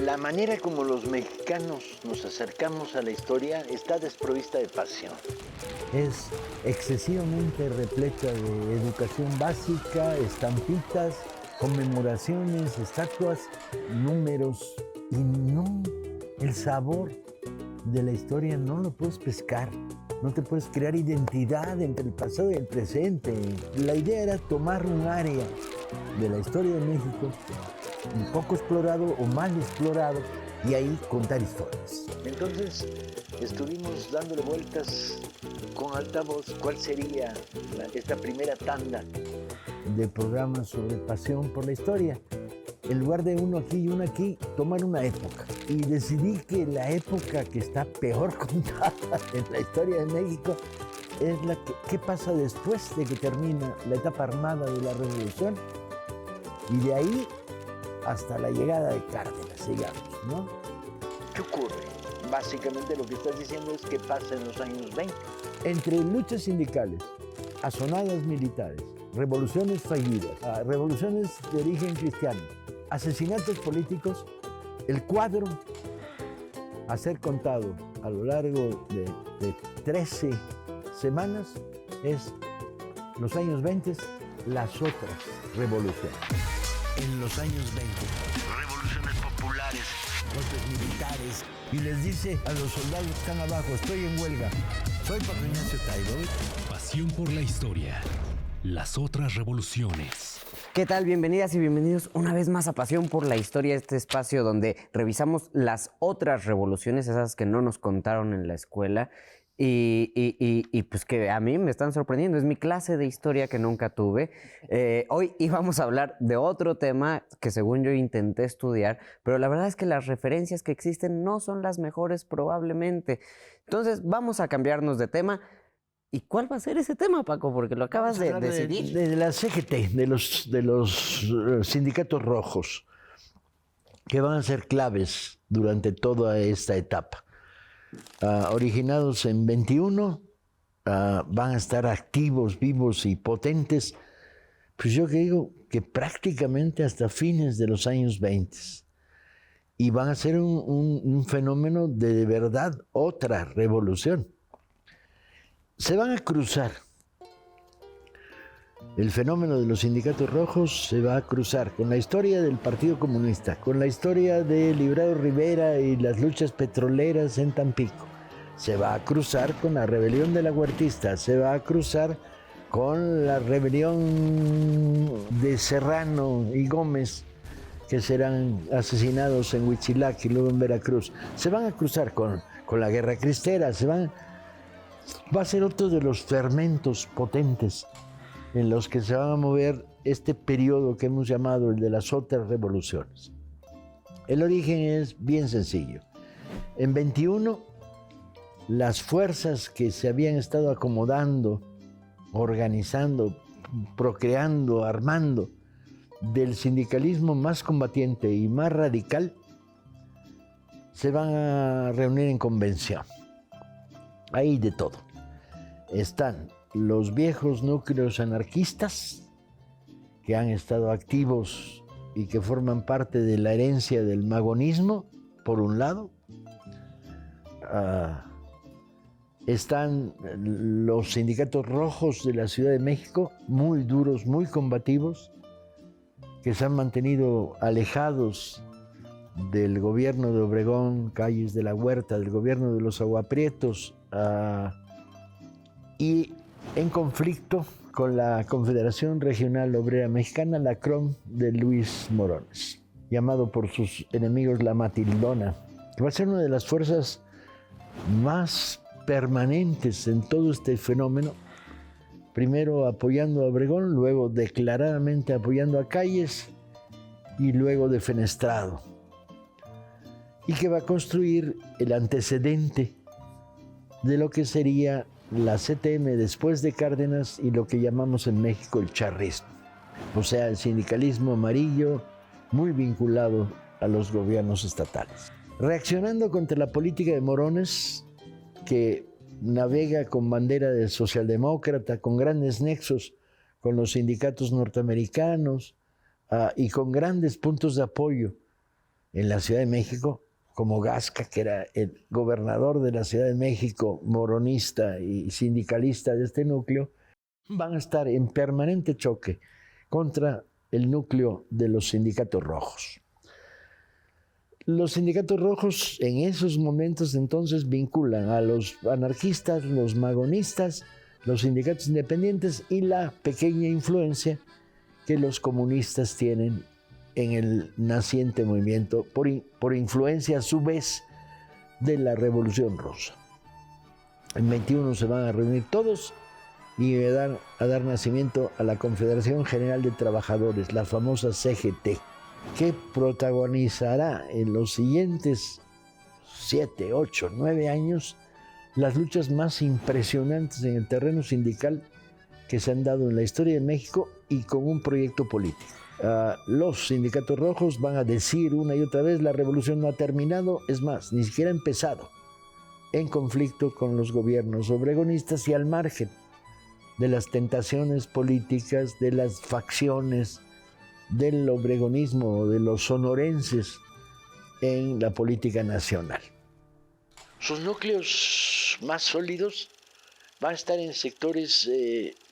La manera como los mexicanos nos acercamos a la historia está desprovista de pasión. Es excesivamente repleta de educación básica, estampitas, conmemoraciones, estatuas, números y no, el sabor de la historia no lo puedes pescar. No te puedes crear identidad entre el pasado y el presente. La idea era tomar un área de la historia de México, un poco explorado o mal explorado, y ahí contar historias. Entonces estuvimos dándole vueltas con altavoz cuál sería esta primera tanda de programas sobre pasión por la historia. En lugar de uno aquí y uno aquí, tomar una época. Y decidí que la época que está peor contada en la historia de México es la que ¿qué pasa después de que termina la etapa armada de la Revolución? Y de ahí hasta la llegada de Cárdenas, digamos, ¿no? ¿Qué ocurre? Básicamente lo que estás diciendo es qué pasa en los años 20. Entre luchas sindicales, azonadas militares, revoluciones fallidas, revoluciones de origen cristiano, asesinatos políticos, el cuadro a ser contado a lo largo de 13 semanas es los años 20, las otras revoluciones. En los años 20, Revoluciones populares, golpes militares, y les dice a los soldados que están abajo, estoy en huelga, soy Paco Ignacio Taibo. Pasión por la historia, las otras revoluciones. ¿Qué tal? Bienvenidas y bienvenidos una vez más a Pasión por la Historia, este espacio donde revisamos las otras revoluciones, esas que no nos contaron en la escuela y pues que a mí me están sorprendiendo. Es mi clase de historia que nunca tuve. Hoy íbamos a hablar de otro tema que según yo intenté estudiar, pero la verdad es que las referencias que existen no son las mejores probablemente. Entonces vamos a cambiarnos de tema. ¿Y cuál va a ser ese tema, Paco? Porque lo acabas de decidir. De la CGT, de los sindicatos rojos, que van a ser claves durante toda esta etapa. Originados en 21, van a estar activos, vivos y potentes, pues yo digo que prácticamente hasta fines de los años 20. Y van a ser un fenómeno de verdad otra revolución. Se van a cruzar. El fenómeno de los sindicatos rojos se va a cruzar con la historia del Partido Comunista, con la historia de Librado Rivera y las luchas petroleras en Tampico. Se va a cruzar con la rebelión de la Huertista, se va a cruzar con la rebelión de Serrano y Gómez, que serán asesinados en Huitzilac y luego en Veracruz. Se van a cruzar con la Guerra Cristera, va a ser otro de los fermentos potentes en los que se va a mover este periodo que hemos llamado el de las otras revoluciones. El origen es bien sencillo. En 21, las fuerzas que se habían estado acomodando, organizando, procreando, armando, del sindicalismo más combatiente y más radical, se van a reunir en convención. Hay de todo. Están los viejos núcleos anarquistas que han estado activos y que forman parte de la herencia del magonismo, por un lado. Están los sindicatos rojos de la Ciudad de México, muy duros, muy combativos, que se han mantenido alejados del gobierno de Obregón, Calles de la Huerta, del gobierno de los Aguaprietos, y en conflicto con la Confederación Regional Obrera Mexicana, la CROM de Luis Morones, llamado por sus enemigos la Matildona, que va a ser una de las fuerzas más permanentes en todo este fenómeno, primero apoyando a Obregón, luego declaradamente apoyando a Calles y luego defenestrado, y que va a construir el antecedente de lo que sería la CTM después de Cárdenas y lo que llamamos en México el charrismo, o sea, el sindicalismo amarillo muy vinculado a los gobiernos estatales. Reaccionando contra la política de Morones, que navega con bandera de socialdemócrata, con grandes nexos con los sindicatos norteamericanos y con grandes puntos de apoyo en la Ciudad de México, como Gasca, que era el gobernador de la Ciudad de México, moronista y sindicalista de este núcleo, van a estar en permanente choque contra el núcleo de los sindicatos rojos. Los sindicatos rojos en esos momentos entonces vinculan a los anarquistas, los magonistas, los sindicatos independientes y la pequeña influencia que los comunistas tienen en el naciente movimiento por influencia a su vez de la Revolución Rusa. En 21 se van a reunir todos y a dar nacimiento a la Confederación General de Trabajadores, la famosa CGT, que protagonizará en los siguientes 7, 8, 9 años las luchas más impresionantes en el terreno sindical que se han dado en la historia de México y con un proyecto político. Los sindicatos rojos van a decir una y otra vez: la revolución no ha terminado, es más, ni siquiera ha empezado, en conflicto con los gobiernos obregonistas y al margen de las tentaciones políticas, de las facciones del obregonismo o de los sonorenses en la política nacional. Sus núcleos más sólidos van a estar en sectores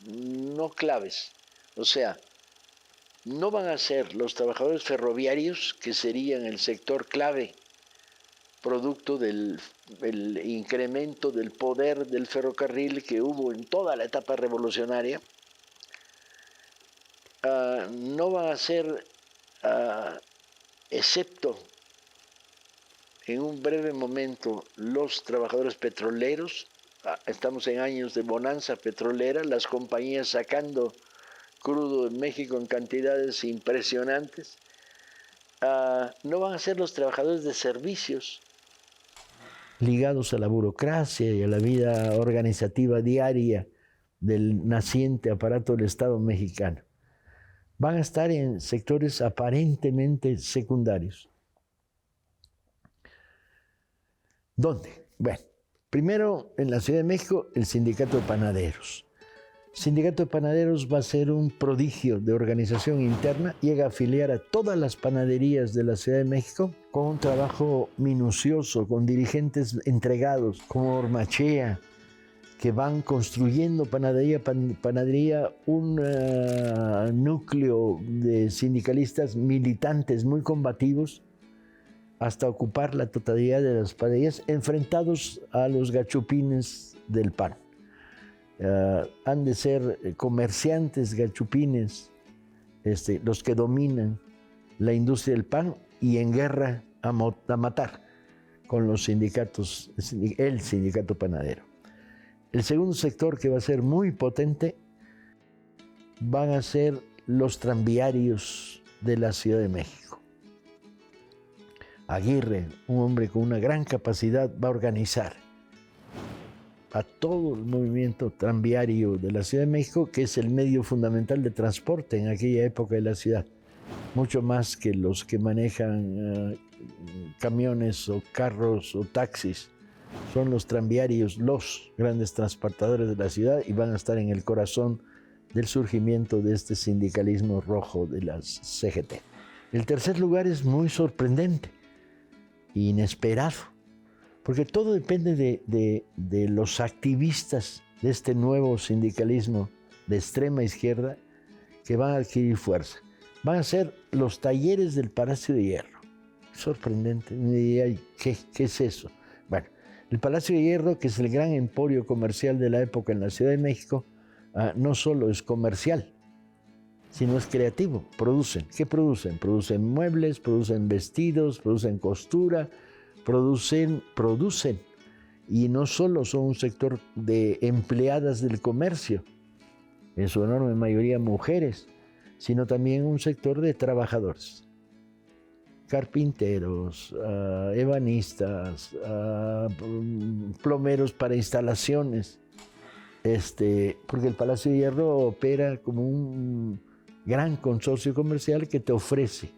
no claves, o sea, no van a ser los trabajadores ferroviarios, que serían el sector clave, producto del incremento del poder del ferrocarril que hubo en toda la etapa revolucionaria. No van a ser, excepto en un breve momento, los trabajadores petroleros. Estamos en años de bonanza petrolera, las compañías sacando crudo en México en cantidades impresionantes. No van a ser los trabajadores de servicios, ligados a la burocracia y a la vida organizativa diaria del naciente aparato del Estado mexicano. Van a estar en sectores aparentemente secundarios. ¿Dónde? Bueno, primero en la Ciudad de México, el Sindicato de Panaderos. El Sindicato de Panaderos va a ser un prodigio de organización interna, llega a afiliar a todas las panaderías de la Ciudad de México con un trabajo minucioso, con dirigentes entregados, como Ormachea, que van construyendo panadería, un núcleo de sindicalistas militantes muy combativos, hasta ocupar la totalidad de las panaderías, enfrentados a los gachupines del PAN. Han de ser comerciantes gachupines los que dominan la industria del pan y en guerra a matar con los sindicatos, el sindicato panadero. El segundo sector que va a ser muy potente van a ser los tranviarios de la Ciudad de México. Aguirre, un hombre con una gran capacidad, va a organizar a todo el movimiento tranviario de la Ciudad de México, que es el medio fundamental de transporte en aquella época de la ciudad, mucho más que los que manejan camiones o carros o taxis. Son los tranviarios los grandes transportadores de la ciudad y van a estar en el corazón del surgimiento de este sindicalismo rojo de las CGT. El tercer lugar es muy sorprendente, inesperado, porque todo depende de los activistas de este nuevo sindicalismo de extrema izquierda que van a adquirir fuerza. Van a ser los talleres del Palacio de Hierro. Sorprendente. Me diría, ¿qué es eso? Bueno, el Palacio de Hierro, que es el gran emporio comercial de la época en la Ciudad de México, no solo es comercial, sino es creativo. Producen. ¿Qué producen? Producen muebles, producen vestidos, producen costura, producen. Y no solo son un sector de empleadas del comercio, en su enorme mayoría mujeres, sino también un sector de trabajadores, carpinteros, ebanistas, plomeros para instalaciones, porque el Palacio de Hierro opera como un gran consorcio comercial que te ofrece.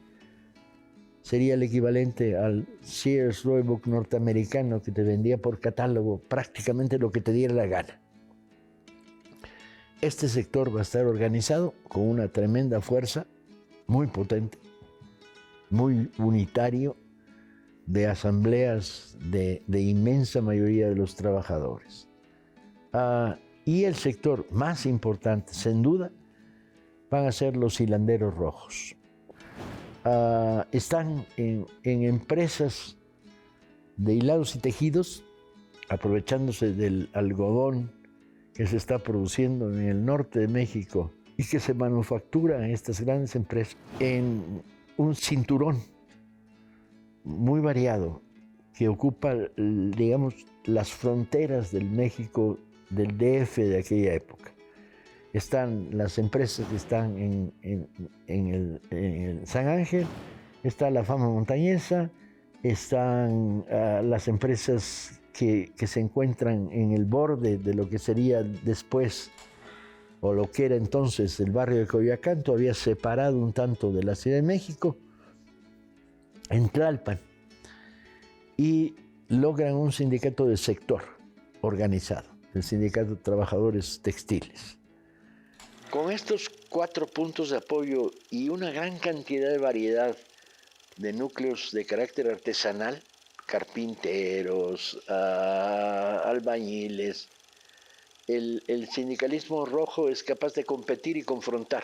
Sería el equivalente al Sears Roebuck norteamericano, que te vendía por catálogo prácticamente lo que te diera la gana. Este sector va a estar organizado con una tremenda fuerza, muy potente, muy unitario, de asambleas de inmensa mayoría de los trabajadores. Y el sector más importante, sin duda, van a ser los hilanderos rojos. Están en empresas de hilados y tejidos, aprovechándose del algodón que se está produciendo en el norte de México y que se manufactura en estas grandes empresas, en un cinturón muy variado que ocupa, digamos, las fronteras del México del DF de aquella época. Están las empresas que están en el San Ángel, está la Fama Montañesa, están las empresas que se encuentran en el borde de lo que sería después, o lo que era entonces el barrio de Coyoacán, todavía separado un tanto de la Ciudad de México, en Tlalpan, y logran un sindicato de sector organizado, el Sindicato de Trabajadores Textiles. Con estos 4 puntos de apoyo y una gran cantidad de variedad de núcleos de carácter artesanal, carpinteros, albañiles, el sindicalismo rojo es capaz de competir y confrontar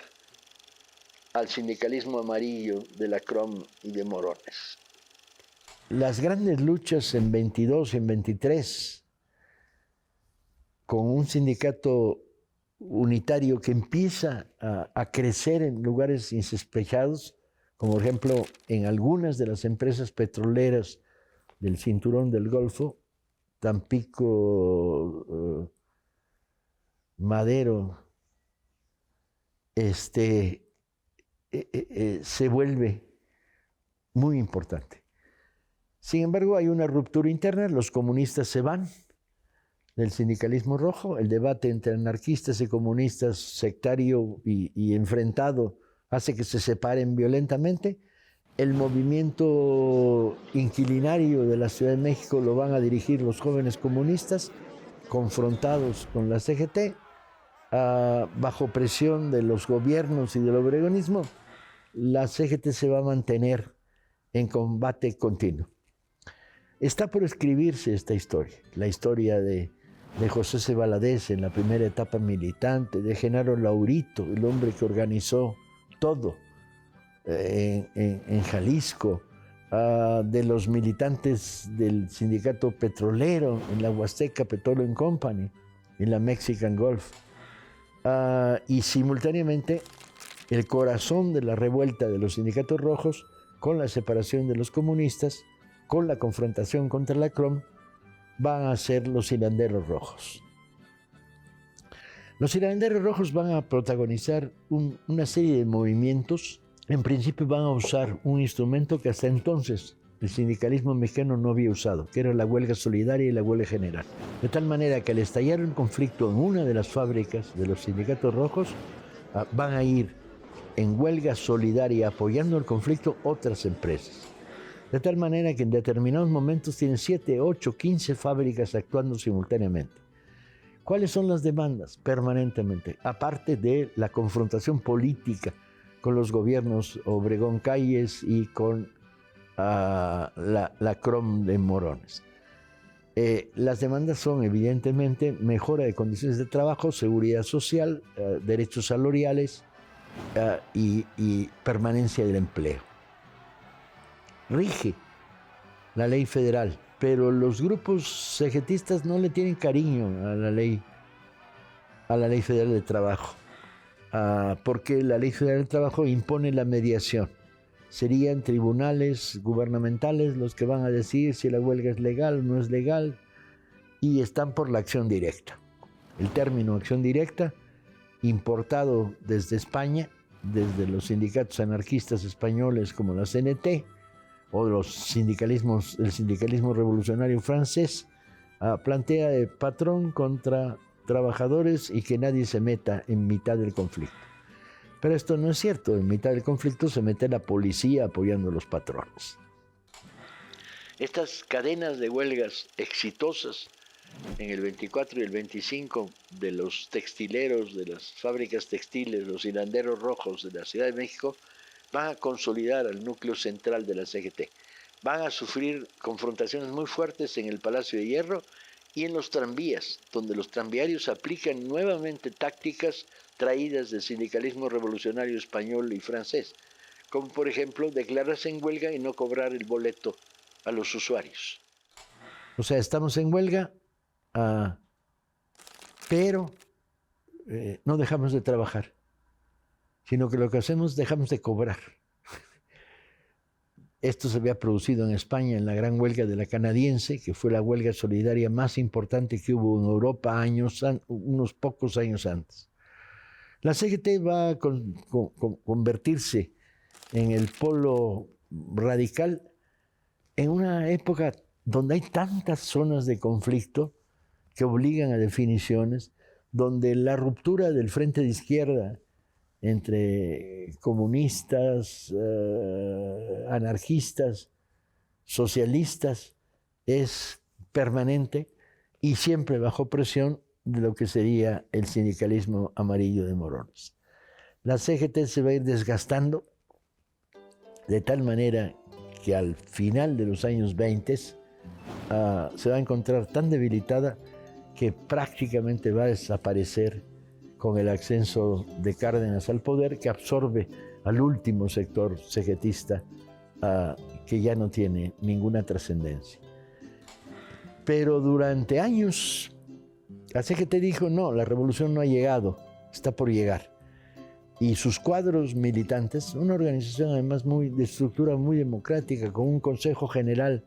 al sindicalismo amarillo de la CROM y de Morones. Las grandes luchas en 22 y en 23, con un sindicato unitario que empieza a crecer en lugares insospechados, como por ejemplo en algunas de las empresas petroleras del cinturón del Golfo, Tampico, Madero, se vuelve muy importante. Sin embargo, hay una ruptura interna, los comunistas se van del sindicalismo rojo, el debate entre anarquistas y comunistas sectario y enfrentado hace que se separen violentamente. El movimiento inquilinario de la Ciudad de México lo van a dirigir los jóvenes comunistas, confrontados con la CGT, bajo presión de los gobiernos y del obregonismo. La CGT se va a mantener en combate continuo. Está por escribirse esta historia, la historia de José C. Valadez en la primera etapa militante, de Genaro Laurito, el hombre que organizó todo en Jalisco, de los militantes del sindicato petrolero en la Huasteca Petroleum Company, en la Mexican Gulf, y simultáneamente el corazón de la revuelta de los sindicatos rojos con la separación de los comunistas, con la confrontación contra la CROM, van a ser los hilanderos rojos. Los hilanderos rojos van a protagonizar una serie de movimientos. En principio van a usar un instrumento que hasta entonces el sindicalismo mexicano no había usado, que era la huelga solidaria y la huelga general. De tal manera que al estallar un conflicto en una de las fábricas de los sindicatos rojos, van a ir en huelga solidaria apoyando el conflicto otras empresas. De tal manera que en determinados momentos tienen 7, 8, 15 fábricas actuando simultáneamente. ¿Cuáles son las demandas? Permanentemente, aparte de la confrontación política con los gobiernos Obregón Calles y con la CROM de Morones. Las demandas son evidentemente mejora de condiciones de trabajo, seguridad social, derechos salariales y permanencia del empleo. Rige la ley federal, pero los grupos cegetistas no le tienen cariño a la ley federal de trabajo, porque la ley federal de trabajo impone la mediación. Serían tribunales gubernamentales los que van a decidir si la huelga es legal o no es legal, y están por la acción directa. El término acción directa, importado desde España, desde los sindicatos anarquistas españoles como la CNT, o el sindicalismo revolucionario francés, plantea de patrón contra trabajadores y que nadie se meta en mitad del conflicto. Pero esto no es cierto, en mitad del conflicto se mete la policía apoyando a los patrones. Estas cadenas de huelgas exitosas en el 24 y el 25 de los textileros, de las fábricas textiles, los hilanderos rojos de la Ciudad de México, van a consolidar al núcleo central de la CGT. van a sufrir confrontaciones muy fuertes en el Palacio de Hierro y en los tranvías, donde los tranviarios aplican nuevamente tácticas traídas del sindicalismo revolucionario español y francés, como por ejemplo declararse en huelga y no cobrar el boleto a los usuarios. O sea, estamos en huelga, pero no dejamos de trabajar, sino que lo que hacemos, dejamos de cobrar. Esto se había producido en España en la gran huelga de la canadiense, que fue la huelga solidaria más importante que hubo en Europa unos pocos años antes. La CGT va a convertirse en el polo radical en una época donde hay tantas zonas de conflicto que obligan a definiciones, donde la ruptura del frente de izquierda entre comunistas, anarquistas, socialistas, es permanente y siempre bajo presión de lo que sería el sindicalismo amarillo de Morones. La CGT se va a ir desgastando de tal manera que al final de los años 20 se va a encontrar tan debilitada que prácticamente va a desaparecer con el ascenso de Cárdenas al poder, que absorbe al último sector cegetista que ya no tiene ninguna trascendencia. Pero durante años, la CGT dijo, no, la revolución no ha llegado, está por llegar. Y sus cuadros militantes, una organización además de estructura muy democrática, con un consejo general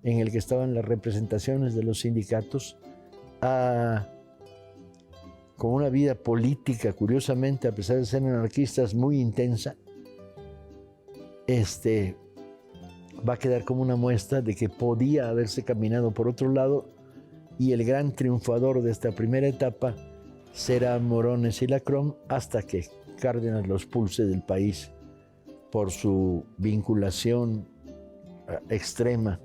en el que estaban las representaciones de los sindicatos, con una vida política, curiosamente, a pesar de ser anarquistas, muy intensa, va a quedar como una muestra de que podía haberse caminado por otro lado, y el gran triunfador de esta primera etapa será Morones y Lacrom, hasta que Cárdenas los expulse del país por su vinculación extrema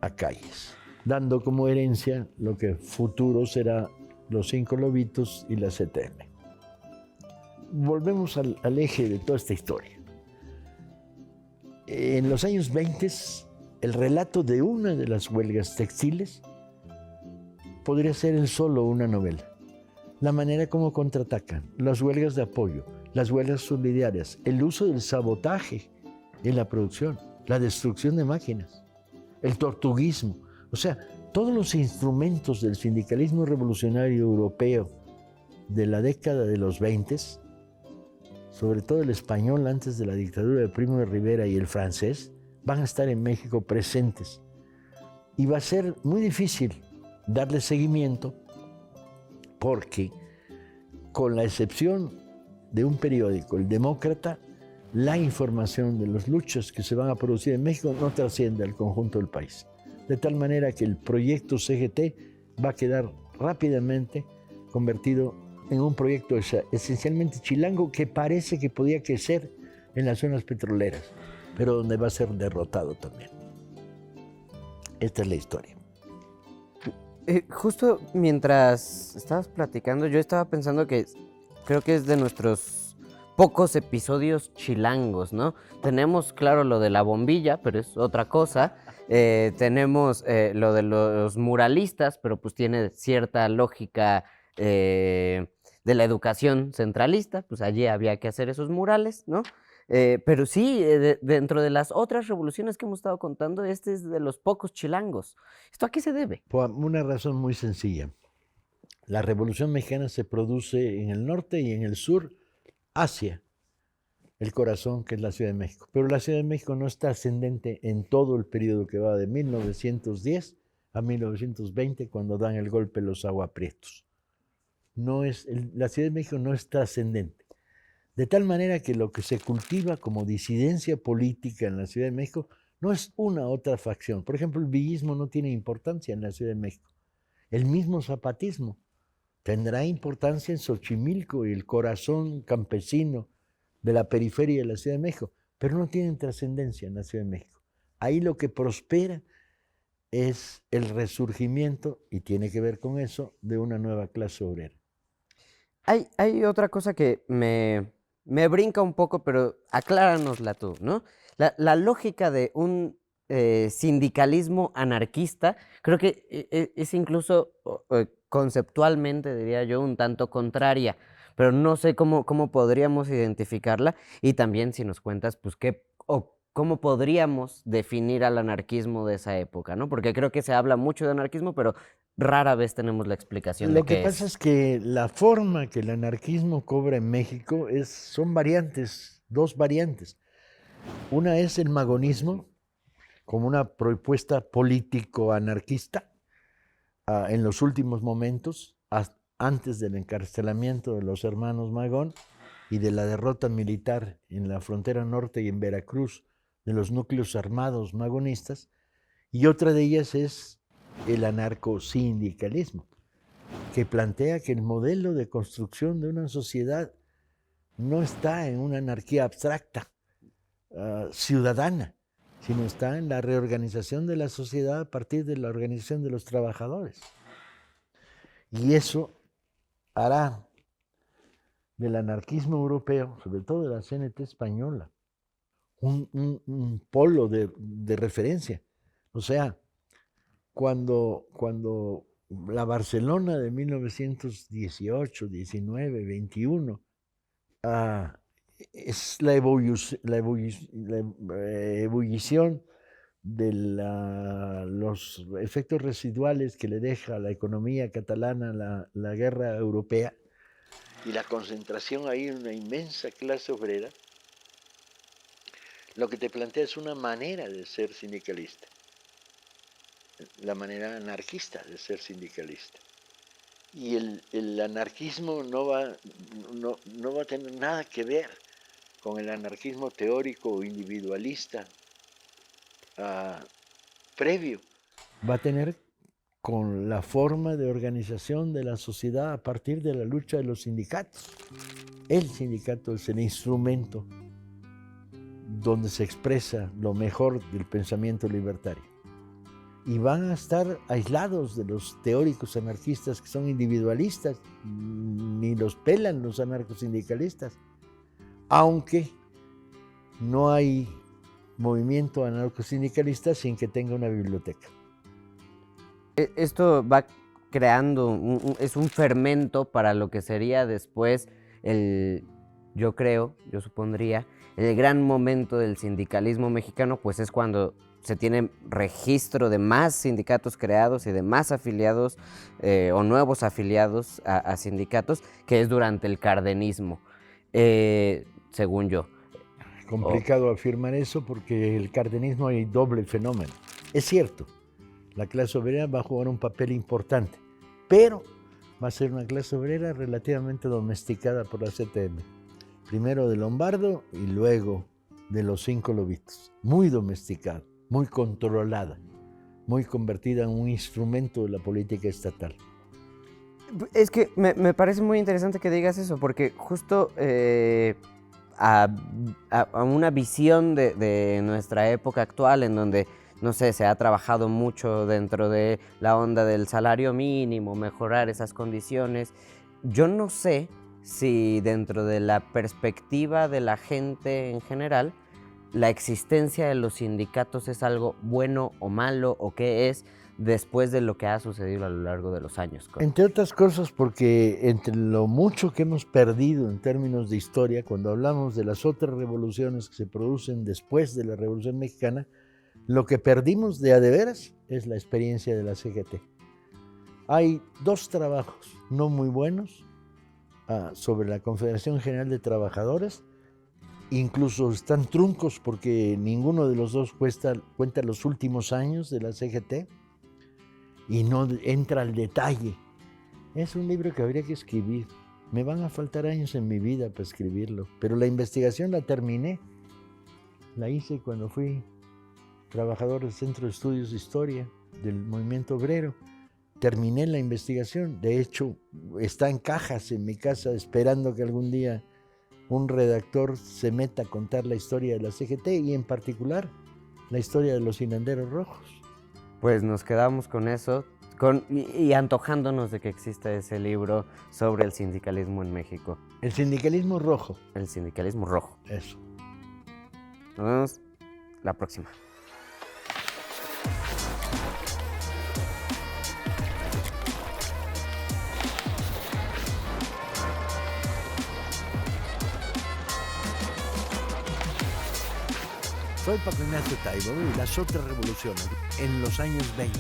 a Calles, dando como herencia lo que futuro será los 5 Lobitos y la CTM. Volvemos al eje de toda esta historia. En los años 20, el relato de una de las huelgas textiles podría ser el solo una novela. La manera como contraatacan, las huelgas de apoyo, las huelgas solidarias, el uso del sabotaje en la producción, la destrucción de máquinas, el tortuguismo. O sea, todos los instrumentos del sindicalismo revolucionario europeo de la década de los 20, sobre todo el español antes de la dictadura de Primo de Rivera y el francés, van a estar en México presentes. Y va a ser muy difícil darle seguimiento porque, con la excepción de un periódico, El Demócrata, la información de las luchas que se van a producir en México no trasciende al conjunto del país. De tal manera que el proyecto CGT va a quedar rápidamente convertido en un proyecto esencialmente chilango que parece que podía crecer en las zonas petroleras, pero donde va a ser derrotado también. Esta es la historia. Justo mientras estabas platicando, yo estaba pensando que creo que es de nuestros pocos episodios chilangos, ¿no? Tenemos, claro, lo de la bombilla, pero es otra cosa. Tenemos lo de los muralistas, pero pues tiene cierta lógica de la educación centralista, pues allí había que hacer esos murales, ¿no? Pero sí, dentro de las otras revoluciones que hemos estado contando, este es de los pocos chilangos. ¿Esto a qué se debe? Por una razón muy sencilla. La Revolución Mexicana se produce en el norte y en el sur, hacia el corazón, que es la Ciudad de México. Pero la Ciudad de México no está ascendente en todo el periodo que va de 1910 a 1920, cuando dan el golpe los aguaprietos. La Ciudad de México no está ascendente. De tal manera que lo que se cultiva como disidencia política en la Ciudad de México no es una otra facción. Por ejemplo, el villismo no tiene importancia en la Ciudad de México. El mismo zapatismo tendrá importancia en Xochimilco y el corazón campesino de la periferia de la Ciudad de México, pero no tienen trascendencia en la Ciudad de México. Ahí lo que prospera es el resurgimiento, y tiene que ver con eso, de una nueva clase obrera. Hay otra cosa que me brinca un poco, pero acláranosla tú, ¿no? La lógica de un sindicalismo anarquista. Creo que es incluso conceptualmente, diría yo, un tanto contraria, pero no sé cómo podríamos identificarla y también si nos cuentas, pues, qué o cómo podríamos definir al anarquismo de esa época, ¿no? Porque creo que se habla mucho de anarquismo, pero rara vez tenemos la explicación de Lo que qué pasa es. es que la forma que el anarquismo cobra en México son variantes, dos variantes. Una es el magonismo, como una propuesta político-anarquista en los últimos momentos, antes del encarcelamiento de los hermanos Magón y de la derrota militar en la frontera norte y en Veracruz de los núcleos armados magonistas, y otra de ellas es el anarcosindicalismo, que plantea que el modelo de construcción de una sociedad no está en una anarquía abstracta, ciudadana, sino está en la reorganización de la sociedad a partir de la organización de los trabajadores. Y eso hará del anarquismo europeo, sobre todo de la CNT española, un polo de referencia. O sea, cuando la Barcelona de 1918, 19, 21, es la ebullición de los efectos residuales que le deja a la economía catalana la guerra europea. Y la concentración ahí en una inmensa clase obrera, lo que te plantea es una manera de ser sindicalista, la manera anarquista de ser sindicalista. Y el anarquismo no va a tener nada que ver con el anarquismo teórico o individualista previo. Va a tener con la forma de organización de la sociedad a partir de la lucha de los sindicatos. El sindicato es el instrumento donde se expresa lo mejor del pensamiento libertario. Y van a estar aislados de los teóricos anarquistas que son individualistas, ni los pelan los anarcosindicalistas, aunque no hay movimiento anarcosindicalista sin que tenga una biblioteca. Esto va creando, es un fermento para lo que sería después yo supondría, el gran momento del sindicalismo mexicano, pues es cuando se tiene registro de más sindicatos creados y de más afiliados o nuevos afiliados a sindicatos, que es durante el cardenismo, según yo. Complicado afirmar eso porque el cardenismo hay doble fenómeno. Es cierto, la clase obrera va a jugar un papel importante, pero va a ser una clase obrera relativamente domesticada por la CTM. Primero de Lombardo y luego de los 5 lobitos. Muy domesticada, muy controlada, muy convertida en un instrumento de la política estatal. Es que me parece muy interesante que digas eso, porque justo a una visión de nuestra época actual, en donde, no sé, se ha trabajado mucho dentro de la onda del salario mínimo, mejorar esas condiciones. Yo no sé si dentro de la perspectiva de la gente en general, la existencia de los sindicatos es algo bueno o malo, o qué es después de lo que ha sucedido a lo largo de los años. Entre otras cosas porque entre lo mucho que hemos perdido en términos de historia, cuando hablamos de las otras revoluciones que se producen después de la Revolución Mexicana, lo que perdimos de a de veras es la experiencia de la CGT. Hay 2 trabajos no muy buenos sobre la Confederación General de Trabajadores, incluso están truncos porque ninguno de los dos cuenta los últimos años de la CGT y no entra al detalle. Es un libro que habría que escribir. Me van a faltar años en mi vida para escribirlo, pero la investigación la terminé. La hice cuando fui trabajador del Centro de Estudios de Historia del Movimiento Obrero. Terminé la investigación, de hecho está en cajas en mi casa esperando que algún día un redactor se meta a contar la historia de la CGT y en particular la historia de los hilanderos rojos. Pues nos quedamos con eso y antojándonos de que exista ese libro sobre el sindicalismo en México. El sindicalismo rojo. El sindicalismo rojo. Eso. Nos vemos la próxima. Soy Paco Ignacio Taibo y las otras revoluciones en los años 20